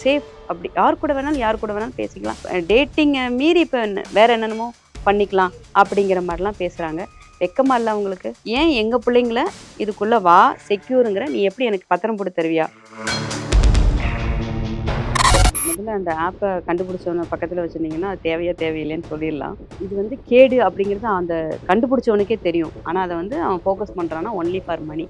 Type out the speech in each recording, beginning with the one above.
Safe. அப்படி யார் கூட வேணாலும் பேசிக்கலாம். டேட்டிங்கை மீறி இப்போ வேற என்னென்னமோ பண்ணிக்கலாம் அப்படிங்கிற மாதிரிலாம் பேசுகிறாங்க. வெக்கமா இல்லை உங்களுக்கு? ஏன் எங்கள் பிள்ளைங்கள இதுக்குள்ளே வா செக்யூருங்கிற, நீ எப்படி எனக்கு பத்திரம் போட்டு தருவியா? முதல்ல அந்த ஆப்பை கண்டுபிடிச்சவன பக்கத்தில் வச்சுருந்தீங்கன்னா அது தேவையா தேவையில்லைன்னு சொல்லிடலாம். இது வந்து கேடு அப்படிங்கிறது அந்த கண்டுபிடிச்சவனுக்கே தெரியும். ஆனால் அதை வந்து அவன் ஃபோக்கஸ் பண்ணுறான்னா ஒன்லி ஃபார் மணி.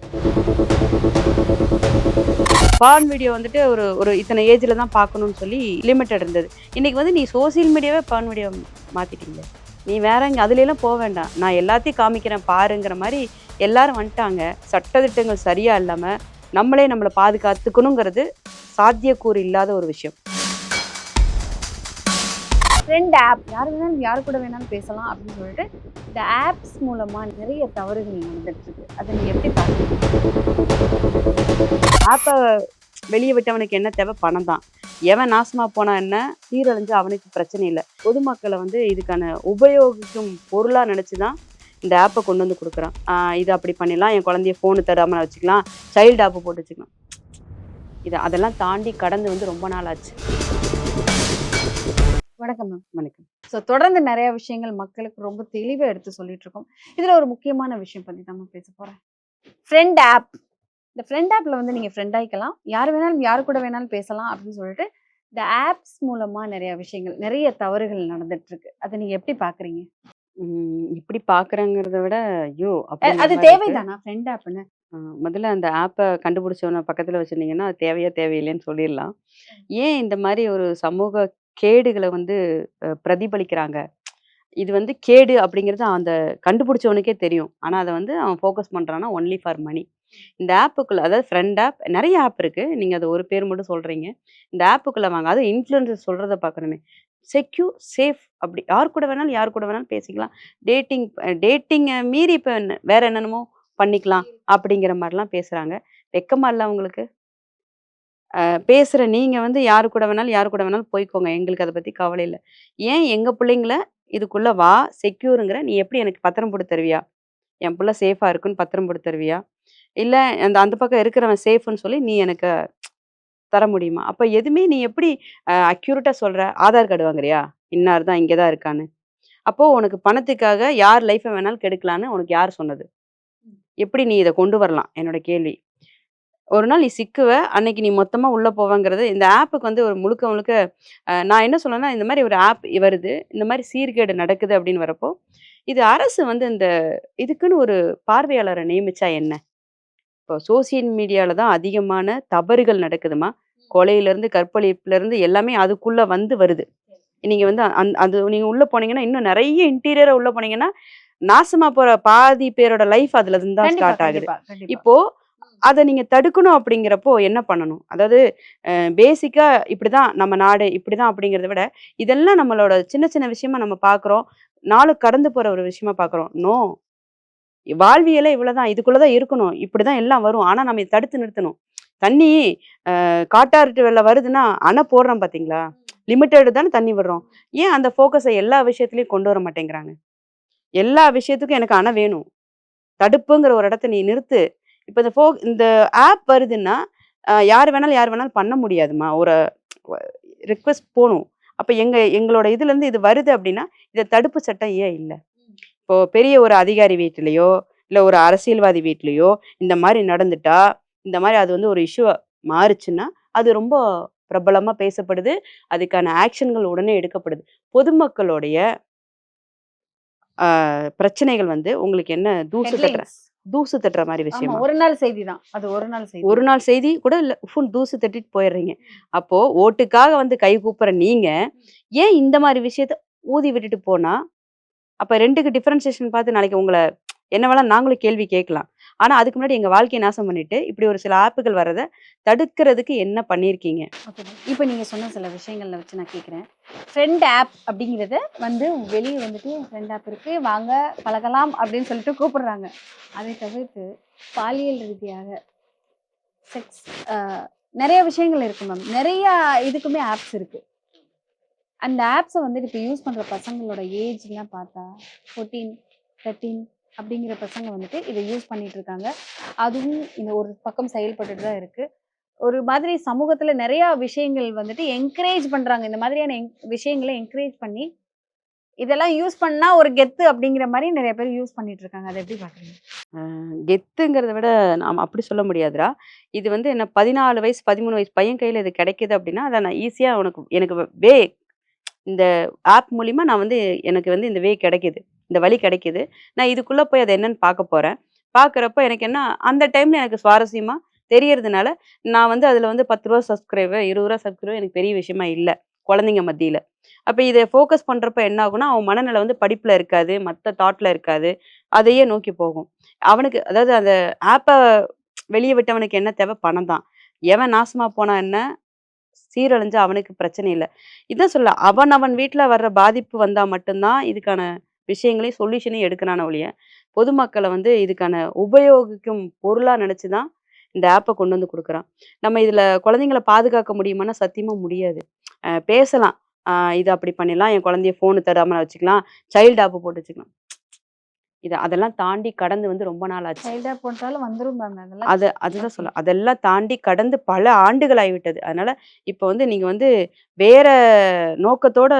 பான் வீடியோ வந்துட்டு ஒரு ஒரு இத்தனை ஏஜில் தான் பார்க்கணும்னு சொல்லி லிமிட்டட் இருந்தது. இன்றைக்கி வந்து நீ சோசியல் மீடியாவே பான் வீடியோ மாற்றிட்டீங்க. நீ வேற இங்கே அதுலலாம் போக வேண்டாம், நான் எல்லாத்தையும் காமிக்கிறேன் பாருங்கிற மாதிரி எல்லாரும் வந்துட்டாங்க. சட்டதிட்டங்கள் சரியாக இல்லாமல் நம்மளே நம்மளை பாதுகாத்துக்கணுங்கிறது சாத்தியக்கூறு இல்லாத ஒரு விஷயம். ஃப்ரெண்ட் ஆப் யாரு கூட வேணாலும் பேசலாம் அப்படின்னு சொல்லிட்டு இந்த ஆப்ஸ் மூலமா நிறைய தவறுகள் நடந்துட்டு இருக்கு. அதை நீங்க எப்படி பாக்குறீங்க? ஆப்பை வெளியே விட்டவனுக்கு என்ன தேவை? பணம் தான். எவன் நாசமா போனா என்ன, சீரழிஞ்சு அவனுக்கு பிரச்சனை இல்லை. பொதுமக்களை வந்து இதுக்கான உபயோகிக்கும் பொருளா நினைச்சுதான் இந்த ஆப்பை கொண்டு வந்து கொடுக்குறான். இது அப்படி பண்ணிடலாம், என் குழந்தைய ஃபோனு தராமல் வச்சுக்கலாம், சைல்டு ஆப்பை போட்டு வச்சுக்கலாம். அதெல்லாம் தாண்டி கடந்து வந்து ரொம்ப நாள் ஆச்சு. வணக்கம் மேம். வணக்கம். ஸோ தொடர்ந்து நிறைய விஷயங்கள் மக்களுக்கு ரொம்ப தெளிவாக எடுத்து சொல்லிட்டு இருக்கோம். இதுல ஒரு முக்கியமான விஷயம் பத்தி தான் பேச போறேன். Friend app. இந்த ஃப்ரெண்ட் ஆப்ல வந்து நீங்க ஃப்ரெண்ட் ஆயிக்கலாம், யாரு கூட வேணாலும் பேசலாம் அப்படின்னு சொல்லிட்டு இந்த ஆப்ஸ் மூலமா நிறைய விஷயங்கள், நிறைய தவறுகள் நடந்துட்டு இருக்கு. அதை நீங்க எப்படி பாக்குறீங்க? இப்படி பாக்குறேங்கிறத விட ஐயோ அது தேவைதானா ஃப்ரெண்ட் ஆப்னு? முதல்ல அந்த ஆப்பை கண்டுபிடிச்சவன பக்கத்தில் வச்சுருந்தீங்கன்னா அது தேவையா தேவையில்லைன்னு சொல்லிடலாம். ஏன் இந்த மாதிரி ஒரு சமூக கேடுகளை வந்து பிரதிபலிக்கிறாங்க? இது வந்து கேடு அப்படிங்கிறது அந்த கண்டுபிடிச்சவனுக்கே தெரியும். ஆனால் அதை வந்து அவன் ஃபோக்கஸ் பண்ணுறான்னா ஒன்லி ஃபார் மணி. இந்த ஆப்புக்குள்ளே, அதாவது ஃப்ரெண்ட் ஆப், நிறைய ஆப் இருக்குது, நீங்கள் அது ஒரு பேர் மட்டும் சொல்கிறீங்க. இந்த ஆப்புக்குள்ளே வாங்க, அது இன்ஃப்ளூயன்சர் சொல்கிறத பார்க்கணுமே. செக்யூர், சேஃப், அப்படி யார் கூட வேணாலும் பேசிக்கலாம். டேட்டிங்கை மீறி இப்போ வேற என்னென்னமோ பண்ணிக்கலாம் அப்படிங்கிற மாதிரிலாம் பேசுகிறாங்க. வெக்கமா இல்லை உங்களுக்கு? பேசுகிற நீங்கள் வந்து யாரு கூட வேணாலும் போய்க்கோங்க, எங்களுக்கு அதை பற்றி கவலை இல்லை. ஏன் எங்கள் பிள்ளைங்கள இதுக்குள்ளே வா செக்யூருங்கிற, நீ எப்படி எனக்கு பத்திரம் போட்டு தருவியா? என் பிள்ளை சேஃபாக இருக்குன்னு பத்திரம் போட்டு தருவியா? இல்லை அந்த அந்த பக்கம் இருக்கிறவன் சேஃப்னு சொல்லி நீ எனக்கு தர முடியுமா? அப்போ எதுவுமே நீ எப்படி அக்யூரேட்டாக சொல்கிற? ஆதார் கார்டு வாங்குறியா, இன்னார் தான் இங்கே தான் இருக்கான்னு? அப்போது உனக்கு பணத்துக்காக யார் லைஃப்பை வேணாலும் கெடுக்கலான்னு உனக்கு யார் சொன்னது? எப்படி நீ இதை கொண்டு வரலாம்? என்னோட கேள்வி. ஒரு நாள் நீ சிக்குவ, அன்னைக்கு நீ மொத்தமா உள்ள போவங்கிறது இந்த ஆப்புக்கு வந்து ஒரு முழுக்க முழுக்க நான் என்ன சொல்றேன்னா, இந்த மாதிரி ஒரு ஆப் வருது, இந்த மாதிரி சீர்கேடு நடக்குது அப்படின்னு வரப்போ, இது அரசு வந்து இந்த இதுக்குன்னு ஒரு பார்வையாளரை நியமிச்சா என்ன? இப்போ சோசியல் மீடியால தான் அதிகமான தவறுகள் நடக்குதுமா. கொலையிலேருந்து, கற்பழிப்புலேருந்து எல்லாமே அதுக்குள்ள வந்து வருது. நீங்க வந்து அது நீங்க உள்ள போனீங்கன்னா, இன்னும் நிறைய இன்டீரியரா உள்ள போனீங்கன்னா, நாசமா போற பாதி பேரோட லைஃப் அதுல இருந்து தான் ஸ்டார்ட் ஆகுது. இப்போ அத நீங்க தடுக்கணும் அப்படிங்கிறப்போ என்ன பண்ணணும்? அதாவது பேசிக்கா இப்படிதான் நம்ம நாடு, இப்படிதான் அப்படிங்கிறத விட, இதெல்லாம் நம்மளோட சின்ன சின்ன விஷயமா நம்ம பார்க்குறோம். நாளும் கடந்து போற ஒரு விஷயமா பார்க்குறோம். நோ! வாழ்வியலே இவ்வளவுதான். இதுக்குள்ள தான் இருக்கணும். இப்படிதான் எல்லாம் வரும். ஆனா நம்ம இத தடுத்து நிறுத்தணும். தண்ணி காட்டாற்று வெள்ளம் வருதுன்னா, அணை போடுறோம் பார்த்தீங்களா? லிமிட்டெட் தானே தண்ணி விடுறோம். ஏன் அந்த ஃபோக்கஸ எல்லா விஷயத்துலயும் கொண்டு வர மாட்டேங்கிறாங்க? எல்லா விஷயத்துக்கும் எனக்கு அணை வேணும். தடுப்புங்கிற ஒரு இடத்த நீ நிறுத்து. இப்ப இந்த ஆப் வருதுன்னா, யார் வேணாலும் பண்ண முடியாதும்மா. ஒரு ரிக்வெஸ்ட் போணும். அப்ப எங்களோட இதுலருந்து இது வருது அப்படின்னா, இத தடுப்பு சட்டம் ஏன் இல்ல? இப்போ பெரிய ஒரு அதிகாரி வீட்லயோ, இல்ல ஒரு அரசியல்வாதி வீட்லயோ இந்த மாரி நடந்துட்டா, இந்த மாரி அது வந்து ஒரு இஷ்யூவா மாறுச்சுன்னா, அது ரொம்ப பிரபலமா பேசப்படுது. அதுக்கான ஆக்ஷன்கள் உடனே எடுக்கப்படுது. பொதுமக்களுடைய பிரச்சனைகள் வந்து உங்களுக்கு என்ன தூசு தட்டுற மாரி விஷயமா? ஒரு நாள் செய்தி தான். அது ஒரு நாள் செய்தி. ஒரு நாள் செய்தி கூட இல்ல, தூசு தட்டிட்டு போயிடுறீங்க. அப்போ ஓட்டுக்காக வந்து கை கூப்புற நீங்க, ஏன் இந்த மாரி விஷயத்த ஊதி விட்டுட்டு போனா, அப்ப 2க்கு டிஃபரன்சியேஷன் பார்த்து நாளைக்கு உங்கள என்ன வேணா நாங்களும் கேள்வி கேட்கலாம். ஆனா அதுக்கு முன்னாடி எங்க வாழ்க்கைய நாசம் பண்ணிட்டு, இப்படி ஒரு சில ஆப்புகள் வர்றத தடுக்கிறதுக்கு என்ன பண்ணியிருக்கீங்க? ஓகே. இப்ப நீங்க சொன்ன சில விஷயங்கள்ல வச்சு நான் கேட்கிறேன். ஃப்ரெண்ட் ஆப் அப்படிங்கிறத வந்து வெளிய வந்துட்டு ஃப்ரெண்ட் ஆப் இருக்கு, வாங்க பழகலாம் அப்படின்னு சொல்லிட்டு கூப்பிடுறாங்க. அதை தவிர்த்து பாலியல் ரீதியாக செக்ஸ் நிறைய விஷயங்கள் இருக்கு மேம். நிறைய இதுக்குமே ஆப்ஸ் இருக்கு. அந்த ஆப்ஸை வந்துட்டு இப்போ யூஸ் பண்ணுற பசங்களோட ஏஜ்லாம் பார்த்தா 14, 13 அப்படிங்கிற பசங்க வந்துட்டு இதை யூஸ் பண்ணிட்டு இருக்காங்க. அதுவும் இந்த ஒரு பக்கம் செயல்பட்டுட்டு தான் இருக்கு. ஒரு மாதிரி சமூகத்துல நிறைய விஷயங்கள் வந்துட்டு என்கரேஜ் பண்றாங்க. இந்த மாதிரியான விஷயங்கள என்கரேஜ் பண்ணி, இதெல்லாம் யூஸ் பண்ணா ஒரு கெத்து அப்படிங்கிற மாரி நெறைய பேர் யூஸ் பண்ணிட்டு இருக்காங்க. அத எப்படி பார்க்குறீங்க? அ கெத்துங்கிறத விட நாம அப்படி சொல்ல முடியாதுடா. இது வந்து என்ன 14 வயசு, 13 வயசு பையன் கையில இது கிடைக்குது அப்படின்னா, அத நான் ஈஸியா எனக்கு இந்த ஆப் மூலியமா நான் வந்து எனக்கு வந்து இந்த கிடைக்குது. இந்த வழி கிடைக்குது. நான் இதுக்குள்ள போய் அது என்னன்னு பார்க்க போறேன். பார்க்குறப்ப எனக்கு என்ன அந்த டைம்ல எனக்கு சுவாரஸ்யமா தெரியறதுனால, நான் வந்து அதில வந்து ரூ. 10 சப்ஸ்கிரைபர், ரூ. 20 சப்ஸ்கிரைபர் எனக்கு பெரிய விஷயமா இல்ல. குழந்தைங்க மத்தியில. அப்ப இத ஃபோக்கஸ் பண்றப்ப என்ன ஆகும்னா, அவன் மனநிலை வந்து படிப்புல இருக்காது. மத்த தாட்ல இருக்காது. அதையே நோக்கி போகும். அவனுக்கு அதாவது அந்த ஆப்ப வெளிய விட்டவனுக்கு என்ன தேவை? பணம் தான். எவன் நாசமா போனா என்ன? சீரழிஞ்சா அவனுக்கு பிரச்சனை இல்ல. இதான் சொல்ல அவன் வீட்ல வர்ற பாதிப்பு வந்தா மட்டும் தான் இதுக்கான விஷயங்களையும், சொல்யூஷனையும் எடுக்கிறானே ஒழிய, பொதுமக்கள வந்து இதுக்கான உபயோகிக்கும் பொருளா நெனச்சு தான் இந்த ஆப்ப கொண்டு வந்து குடுக்குறான். நம்ம இதுல குழந்தைங்கள பாதுகாக்க முடியுமான்னா, சத்தியமா முடியாது. பேசலாம். இது அப்படி பண்ணிடலாம். என் குழந்தைய ஃபோனு தராம வச்சுக்கலாம். சைல்டு ஆப் போட்டு வச்சுக்கலாம். அதெல்லாம் தாண்டி கடந்து வந்து ரொம்ப நாள் ஆச்சு. சைல்டா போட்டாலும் வந்துரும் மேம் அதெல்லாம். அதுதான் ஓகே. சொல்ல. அதெல்லாம் தாண்டி கடந்து பல ஆண்டுகள் ஆகிவிட்டது. அதனால இப்ப வந்து நீங்க வந்து வேற நோக்கத்தோட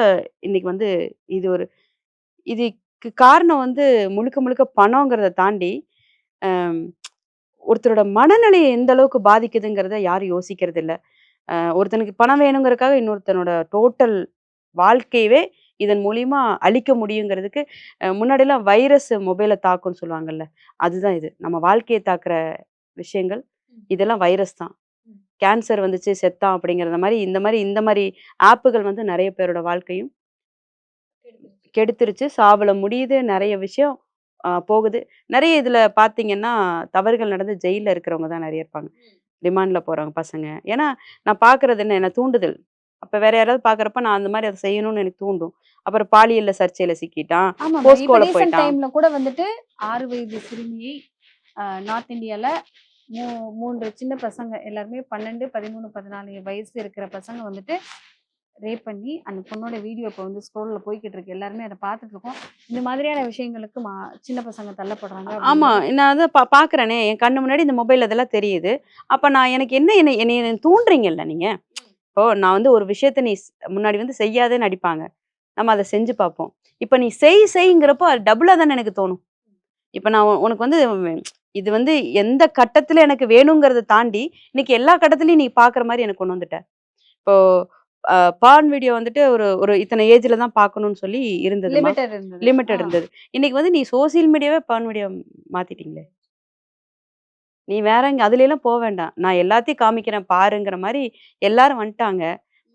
இன்னைக்கு வந்து இது ஒரு இதுக்கு காரணம் வந்து முழுக்க முழுக்க பணங்கிறத தாண்டி, அம் ஒருத்தரோட மனநிலைய எந்த அளவுக்கு பாதிக்குதுங்கிறத யாரும் யோசிக்கிறது இல்ல. ஒருத்தனுக்கு பணம் வேணுங்கிறதுக்காக இன்னொருத்தனோட டோட்டல் வாழ்க்கையவே இதன் மூலியமா அழிக்க முடியுங்கிறதுக்கு, முன்னாடிலாம் வைரஸ் மொபைல தாக்கும்ன்னு சொல்லுவாங்கல்ல. அதுதான் இது. நம்ம வாழ்க்கைய தாக்குற விஷயங்கள், இதெல்லாம் வைரஸ் தான். கேன்சர் வந்துச்சு செத்தான் அப்படிங்கிறத மாரி, இந்த மாரி ஆப்புகள் வந்து நெறைய பேரோட வாழ்க்கையும் கெடுத்துருச்சு. சாவுல முடியுது. நெறைய விஷயம் போகுது. நெறைய இதுல பார்த்தீங்கன்னா, தவறுகள் நடந்து ஜெயில்ல இருக்கிறவங்க தான் நெறைய இருப்பாங்க. ரிமாண்ட்ல போறவங்க பசங்க. ஏன்னா, நான் பார்க்குறது என்ன தூண்டுதல். அப்ப வேற யாராவது பார்க்குறப்ப நான் அந்த மாரி அத செய்யணும்னு எனக்கு தூண்டும். அப்புறம் பாலியல்ல சர்ச்சையில சிக்கிட்டான். ஆமா மேம். இப்ப போஸ்கோல ரீசென்ட் போயிட்டான். டைம்ல கூட வந்துட்டு 6 வயது சிறுமியை நார்த் இந்தியால 3 சின்ன பசங்க எல்லாருமே 12, 13, 14 வயசு இருக்கிற பசங்க வந்துட்டு ரேப் பண்ணி அந்த பொண்ணோட வீடியோ இப்போ வந்து ஸ்க்ரோல்ல போய்க்கிட்டு இருக்கு. எல்லாருமே அத பார்த்துட்டு இருக்கோம். இந்த மாதிரியான விஷயங்களுக்கு சின்ன பசங்க தள்ளப்படுறாங்க ஆமா. அப்படிங்கிறது. நான் அதான் பார்க்குறேனே, என் கண்ணு முன்னாடி இந்த மொபைல் அதெல்லாம் தெரியுது. அப்ப நான் எனக்கு என்னைய தூண்டுறீங்கல்ல நீங்க. இப்போ நான் வந்து ஒரு விஷயத்த நீ முன்னாடி வந்து செய்யாதேன்னு அடிப்பாங்க. நம்ம அத செஞ்சு பார்ப்போம். இப்ப நீ செய்ங்கிறப்போ அது டபுளா தானே எனக்கு தோணும். இப்ப நான் உனக்கு வந்து இது வந்து எந்த கட்டத்துல எனக்கு வேணுங்கிறத தாண்டி, இன்னைக்கு எல்லா கட்டத்திலயும் நீ பார்க்குற மாரி எனக்கு கொண்டு வந்துட்ட. இப்போ பான் வீடியோ வந்துட்டு ஒரு ஒரு இத்தன ஏஜ்ல தான் பார்க்கணும்னு சொல்லி இருந்ததுமா. லிமிட்டட் இருந்தது. லிமிட்டட் இருந்தது. இன்னைக்கு வந்து நீ சோசியல் மீடியாவே பான் வீடியோ மாத்திட்டீங்களே! நீ வேற அதுலலாம் வேண்டாம். நான் எல்லாத்தையும் காமிக்கிறேன் பாருங்கிற மாரி எல்லாரும் வந்துட்டாங்க.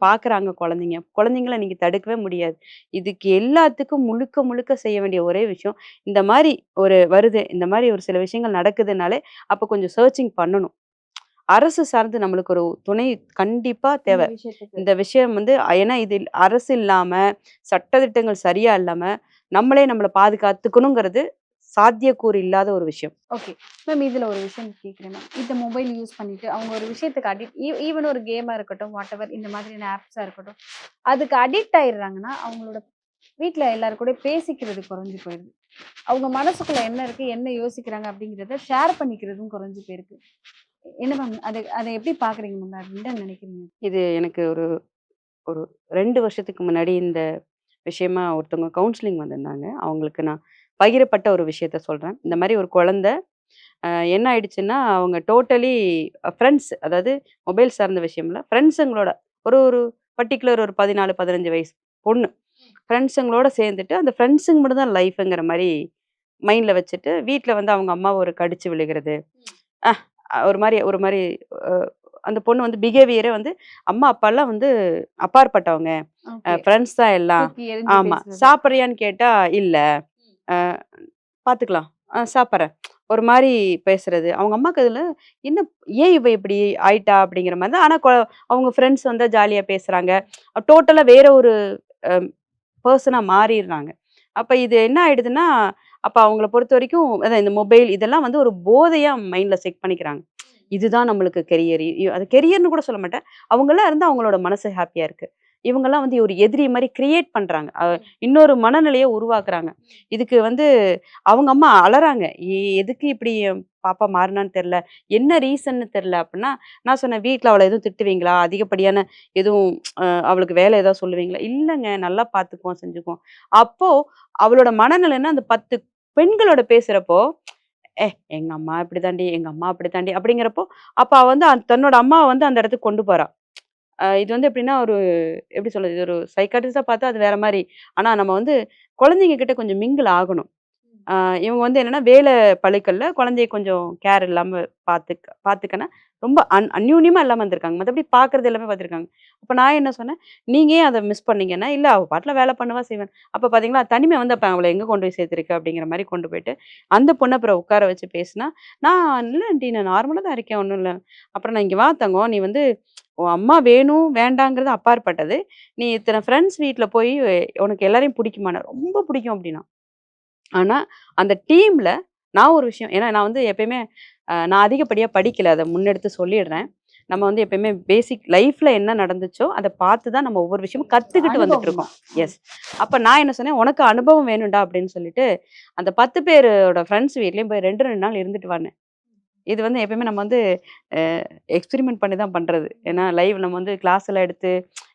பார்க்குறாங்க குழந்தைங்க. குழந்தைங்கள நீங்க தடுக்கவே முடியாது. இதுக்கு எல்லாத்துக்கும் முழுக்க முழுக்க செய்ய வேண்டிய ஒரே விஷயம், இந்த மாரி ஒரு வருது, இந்த மாரி ஒரு சில விஷயங்கள் நடக்குதுனாலே, அப்ப கொஞ்சம் சர்ச்சிங் பண்ணணும். அரசு சார்ந்து நம்மளுக்கு ஒரு துணை கண்டிப்பா இந்த தேவை. விஷயத்துக்கு. இந்த விஷயம் வந்து ஏன்னா இது அரசு இல்லாம, சட்டதிட்டங்கள் சரியா இல்லாம, நம்மளே நம்மள பாதுகாத்துக்கணுங்கிறது சாத்தியக்கூறு இல்லாத ஒரு விஷயம். ஓகே. மேம் இதுல ஒரு விஷயம் கேட்கிறேன் மேம். இந்த மொபைல் யூஸ் பண்ணிட்டு அவங்க ஒரு விஷயத்துக்கு ஈவன் ஒரு கேமா இருக்கட்டும், வாட்டெவர் இந்த மாதிரியான ஆப்ஸா இருக்கட்டும். அதுக்கு அடிக்ட் ஆயிடுறாங்கன்னா, அவங்களோட வீட்ல எல்லார் கூடயும் பேசிக்கிறது குறைஞ்சு போயிருது. அவங்க மனசுக்குள்ள என்ன இருக்கு, என்ன யோசிக்கிறாங்க அப்படிங்கிறத ஷேர் பண்ணிக்கிறதும் குறைஞ்சு போயிருக்கு. என்ன மேம் அத அத எப்படி பார்க்குறீங்க மேம்? அது என்ன நினைக்கிறீங்க? இது எனக்கு ஒரு ஒரு 2 வருஷத்துக்கு முன்னாடி இந்த விஷயமா ஒருத்தவங்க கவுன்சிலிங் வந்திருந்தாங்க. அவங்களுக்கு நான் பகிரப்பட்ட ஒரு விஷயத்த சொல்றேன். இந்த மாரி ஒரு குழந்தை என்ன ஆயிடுச்சுன்னா, அவங்க டோட்டலி ஃப்ரெண்ட்ஸ் அதாவது மொபைல் சார்ந்த விஷயம்ல ஃப்ரெண்ட்ஸுங்களோட ஒரு ஒரு பர்ட்டிகுலர் ஒரு 14, 15 வயசு பொண்ணு. ஃப்ரெண்ட்ஸுங்களோட சேர்ந்துட்டு அந்த ஃப்ரெண்ட்ஸுங்க மட்டும் தான் லைஃப்ங்கிற மாரி மைண்ட்ல வச்சுட்டு, வீட்ல வந்து அவங்க அம்மாவ ஒரு கடிச்சு விழுகிறது. அ ஒரு மாரி அ அந்த பொண்ணு வந்து பிஹேவியரே வந்து அம்மா, அப்பாலாம் வந்து அப்பாற்பட்டவங்க. ஓகே. ஃப்ரெண்ட்ஸ் தான் எல்லாம். தூக்கி எறிஞ்சு ஆமா. பேசுறது. சாப்பிடுறியான்னு கேட்டா, இல்ல. அ பாத்துக்கலாம். சாப்பிடுறேன். ஒரு மாரி பேசுறது. அவங்க அம்மாக்கு அதுல என்ன ஏன் இவ இப்படி ஆயிட்டா? அப்படிங்கிற மாரி தான். ஆனா அவங்க ஃப்ரெண்ட்ஸ் வந்தா ஜாலியா பேசுறாங்க. டோட்டலா வேற ஒரு அ பெர்சனா மாறிர்றாங்க. அப்ப இது என்ன ஆயிடுதுன்னா, அப்ப அவங்கள பொறுத்தவரைக்கும் அதான் இந்த மொபைல் இதெல்லாம் வந்து ஒரு போதையா மைண்ட்ல செட் பண்ணிக்கிறாங்க. இதுதான் நம்மளுக்கு கெரியர். அது கெரியர்ன்னு கூட சொல்ல மாட்டேன். அவங்களா இருந்தா அவங்களோட மனசு ஹேப்பியா இருக்கு. இவங்கெல்லாம் வந்து ஒரு எதிரி மாரி கிரியேட் பண்றாங்க. இன்னொரு மனநிலைய உருவாக்குறாங்க. இதுக்கு வந்து அவங்க அம்மா அழறாங்க. எதுக்கு இப்படி என் பாப்பா மாறுனான்னு தெரியல. என்ன ரீசன்னு தெரியல அப்டின்னா, நான் சொன்னேன், "வீட்ல அவள எதுவும் திட்டுவீங்களா? அதிகப்படியான எதுவும் அவளுக்கு வேலை ஏதாவது சொல்லுவீங்களா?" "இல்லங்க, நல்லா பார்த்துக்குவோம், செஞ்சுக்குவோம்." அப்போ அவளோட மனநிலைன்னா அந்த 10 பெண்களோட பேசுறப்போ, "ஏ எங்க அம்மா இப்படிதாண்டி, எங்க அம்மா அப்படித்தாண்டி" அப்படிங்கிறப்போ, அப்ப அவ வந்து தன்னோட அம்மாவ வந்து அந்த இடத்துக்கு கொண்டு போறா. இது வந்து எப்படின்னா, ஒரு எப்படி சொல்றது? இது ஒரு சைக்காட்ரிஸ்ட்டா பார்த்தா அது வேற மாரி. ஆனா நம்ம வந்து குழந்தைங்க கிட்ட கொஞ்சம் மிங்கிள் ஆகணும். ஆ இவங்க வந்து என்னன்னா, வேலை பளுக்கள்ல குழந்தைய கொஞ்சம் கேர் இல்லாம பார்த்துக்கன்னா, ரொம்ப அந்யோன்யமா இல்லாம இருந்திருக்காங்க. மத்தபடி பார்க்குறது எல்லாமே பார்த்துருக்காங்க. அப்ப நான் என்ன சொன்னேன், "நீங்க ஏன் அத மிஸ் பண்ணீங்கன்னா?" "இல்ல அவ பாட்டுல வேலை பண்ணுவா, செய்வா." அப்ப பார்த்தீங்களா, தனிமை வந்து அப்ப அவள எங்க கொண்டு போய் சேர்த்துருக்கு அப்படிங்கிற மாரி கொண்டு போயிட்டு, அந்த பொண்ண அப்புறம் உட்கார வச்சு பேசினா, "நான் இல்ல ஆன்டி நான் நார்மலா தான் இருக்கேன். ஒண்ணும் இல்ல." அப்புறம் நான், "இங்க வா தங்கம். நீ வந்து உன் அம்மா வேணும், வேண்டாங்கிறது அப்பாற்பட்டது. நீ இத்தன ஃப்ரெண்ட்ஸ் வீட்ல போய் உனக்கு எல்லாரையும் புடிக்குமான்னா?" "ரொம்ப பிடிக்கும்." அப்படின்னா. ஆனா, அந்த டீம்ல நான் ஒரு விஷயம் ஏன்னா நான் வந்து எப்பயுமே நான் அதிகப்படியா படிக்கல. அத முன்னெடுத்து சொல்லிடுறேன். நம்ம வந்து எப்பயுமே பேசிக் லைஃப்ல என்ன நடந்துச்சோ, அத பார்த்து தான் நம்ம ஒவ்வொரு விஷயமும் கத்துக்கிட்டு அனுபவம் வந்துட்டுருக்கோம். தான். எஸ். அப்ப நான் என்ன சொன்னேன், "உனக்கு அனுபவம் வேணும்டா" அப்படின்னு சொல்லிட்டு, அந்த 10 பேரோட ஃப்ரெண்ட்ஸ் வீட்லயும் போய் 2, 2 நாள் இருந்துட்டு வான்னேன். இது வந்து எப்பயுமே நம்ம வந்து அ எக்ஸ்பெரிமெண்ட் பண்ணி தான் பண்றது. ஏன்னா லைவ் நம்ம வந்து கிளாஸ் எல்லாம் எடுத்து,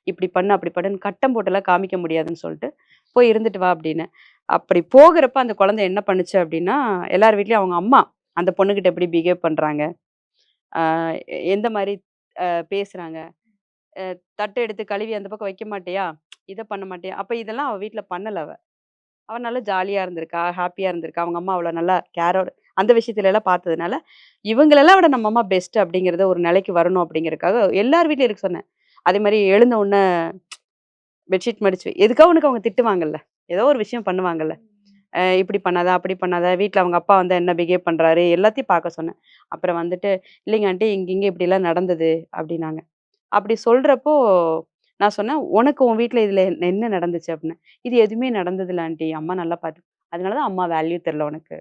இப்படி பண்ணு, அப்படி பண்ணுன்னு கட்டம் போட்டெல்லாம் காமிக்க முடியாதுன்னு சொல்லிட்டு, "போய் இருந்துட்டு வா" அப்படின்னேன். அப்படி போகுறப்ப அந்த குழந்தை என்ன பண்ணுச்சு அப்படின்னா, எல்லார் வீட்லயும் அவங்க அம்மா அந்த பொண்ணுகிட்ட எப்படி பிஹேவ் பண்றாங்க, அ எந்த மாரி பேசுறாங்க, தட்ட எடுத்து கழுவி அந்த பக்கம் வைக்க மாட்டியா? இத பண்ண மாட்டியா? அப்ப இதெல்லாம் அவ வீட்ல பண்ணல அவ. அவ நல்லா ஜாலியா இருந்திருக்கா, ஹேப்பியா இருந்திருக்கா. அவங்க அம்மா அவள நல்லா கேரோட அந்த விஷயத்துல எல்லாம் பார்த்ததுனால, இவங்களெல்லாம் விட நம்ம அம்மா பெஸ்ட் அப்படிங்கிறத ஒரு நிலைக்கு வரணும் அப்படிங்கிறதுக்காக எல்லார் வீட்லயும் இருக்க சொன்னேன். அதே மாரி எழுந்த உடனே பெட்ஷீட் மடிச்சு எதுக்கோ ஒண்ணுக்கு அவங்க திட்டுவாங்கல்ல. ஏதோ ஒரு விஷயம் பண்ணுவாங்கல்ல. இப்படி பண்ணாத, அப்படி பண்ணாத, வீட்ல அவங்க அப்பா வந்தா என்ன பிஹேவ் பண்றாரு, எல்லாத்தையும் பார்க்க சொன்னேன். அப்புறம் வந்துட்டு, "இல்லைங்க ஆன்டி இங்க இப்படிலாம் நடந்தது" அப்படின்னாங்க. அப்படி சொல்றப்போ, நான் சொன்னேன், "உனக்கு உன் வீட்ல இதுல என்ன நடந்துச்சு?" அப்படின்னேன். "இது எதுவுமே நடந்ததில்ல ஆன்டி. அம்மா நல்லா பார்த்து அதனால தான் அம்மா வேல்யூ தெரியல உனக்கு."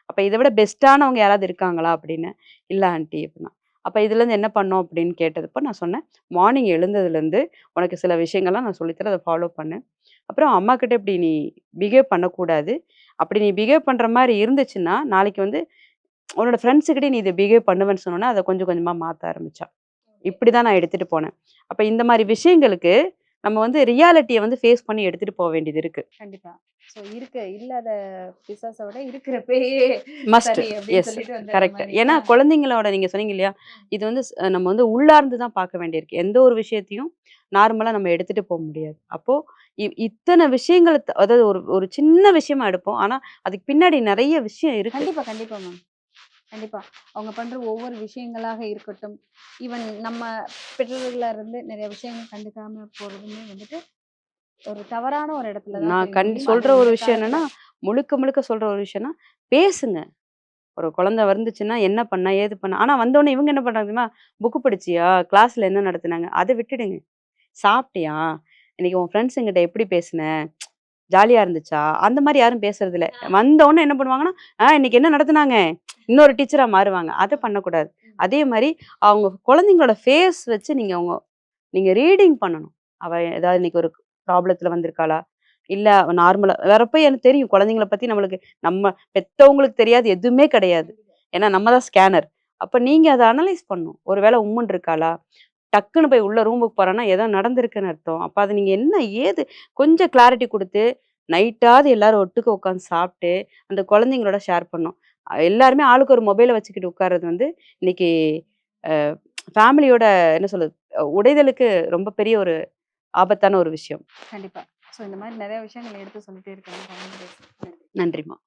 அப்ப இத விட பெஸ்ட்டானவங்க யாராவது இருக்காங்களா? அப்டின்னேன். இல்ல ஆன்டி அப்டின்னா. அப்ப இதுலருந்து என்ன பண்ணோம் அப்டின்னு கேட்டதுப்ப நான் சொன்னேன், மார்னிங் எழுந்ததுலருந்து உனக்கு சில விஷயங்கள்லாம் நான் சொல்லி தரேன். அத ஃபாலோ பண்ணு. அப்புறம் அம்மாகிட்ட இப்டி நீ பிஹேவ் பண்ணக்கூடாது. அப்படி நீ பிஹேவ் பண்ற மாரி இருந்துச்சுன்னா, நாளைக்கு வந்து உன்னோட ஃப்ரெண்ட்ஸுகிட்டயும் நீ இத பிஹேவ் பண்ணுவேன்னு சொன்னோனே, அத கொஞ்சம் கொஞ்சமா மாத்த ஆரம்பிச்சா. இப்படிதான் நான் எடுத்துட்டு போனேன். அப்ப இந்த மாரி விஷயங்களுக்கு நம்ம வந்து ரியாலிட்டிய வந்து ஃபேஸ் பண்ணி எடுத்துட்டு போ வேண்டியது இருக்கு. கண்டிப்பா. ஸோ இல்லாத பிசாச விட இருக்கிற பேயே மஸ்ட். சரி அப்படின்னு எஸ். சொல்லிட்டு வந்துடுற கரெக்ட். மாரி. ஏன்னா குழந்தைங்களோட நீங்க சொன்னீங்க இல்லையா? இது வந்து நம்ம வந்து உள்ளார்ந்து தான் பார்க்க வேண்டியிருக்கு. எந்த ஒரு விஷயத்தையும் நார்மலா நம்ம எடுத்துட்டு போ முடியாது. அப்போ இத்தன விஷயங்கள அதாவது ஒரு ஒரு சின்ன விஷயமா எடுப்போம். ஆனா, அதுக்கு பின்னாடி நெறைய விஷயம் இருக்கு. கண்டிப்பா, கண்டிப்பா மேம். கண்டிப்பா. அவங்க பண்ற ஒவ்வொரு விஷயங்களாக இருக்கட்டும், ஈவன் நம்ம பெற்றோர்களா இருந்து நிறைய விஷயங்கள் கண்டுக்காம போறதுமே வந்துட்டு, ஒரு தவறான ஒரு இடத்துல தான் நான் போய் முடியும். சொல்ற அதுவும் ஒரு இந்த விஷயம் காலத்துல. என்னன்னா, முழுக்க முழுக்க சொல்ற ஒரு விஷயம்னா, பேசுங்க. ஒரு குழந்தை வந்துச்சுன்னா, என்ன பண்ணா? ஏது பண்ணா? ஆனா வந்தோனே இவங்க என்ன பண்றாங்க தெரியுமா? புக் படிச்சியா? கிளாஸ்ல என்ன நடத்துனாங்க? அத விட்டுடுங்க. சாப்பிட்டியா? இன்னைக்கு உன் ஃப்ரெண்ட்ஸுங்கிட்ட எப்படி பேசுன? ஜாலியா இருந்துச்சா? அந்த மாரி யாரும் பேசுறதில்ல. வந்தோனே என்ன பண்ணுவாங்கன்னா, இன்னைக்கு என்ன நடத்துனாங்க? இன்னொரு டீச்சரா மாறுவாங்க. அத பண்ணக்கூடாது. அதே மாரி அவங்க குழந்தைங்களோட ஃபேஸ் வச்சு நீங்க ரீடிங் பண்ணணும். அவ ஏதாவது இன்னைக்கு ஒரு ப்ராப்ளத்துல வந்திருக்காளா? இல்ல நார்மலா வரப்ப எனக்கு தெரியும். குழந்தைங்கள பத்தி நம்ம பெத்தவங்களுக்கு தெரியாது எதுவுமே கிடையாது. ஏன்னா நம்ம தான் ஸ்கேனர். அப்ப நீங்க அத அனலைஸ் பண்ணணும். ஒரு வேள உம்முன்னு இருக்காளா? டக்குனு போய் உள்ள ரூமுக்கு போறான்னா, ஏதோ நடந்திருக்குன்னு அர்த்தம். அப்ப அது நீங்க என்ன ஏது கொஞ்சம் கிளாரிட்டி குடுத்து, நைட்டாவது எல்லாரும் ஒட்டுக்க உட்காந்து சாப்ட்டு, அந்த குழந்தைங்களோட ஷேர் பண்ணணும். எல்லாருமே ஆளுக்கு ஒரு மொபைல வச்சுக்கிட்டு உட்கார்றது வந்து, இன்னைக்கு அ ஃபேமிலியோட என்ன சொல்றது? உடைதலுக்கு ரொம்ப பெரிய ஒரு ஆபத்தான ஒரு விஷயம். கண்டிப்பா. ஸோ இந்த மாரி நிறைய விஷயங்கள் எடுத்து சொல்லிட்டே இருக்காங்க. நன்றிம்மா.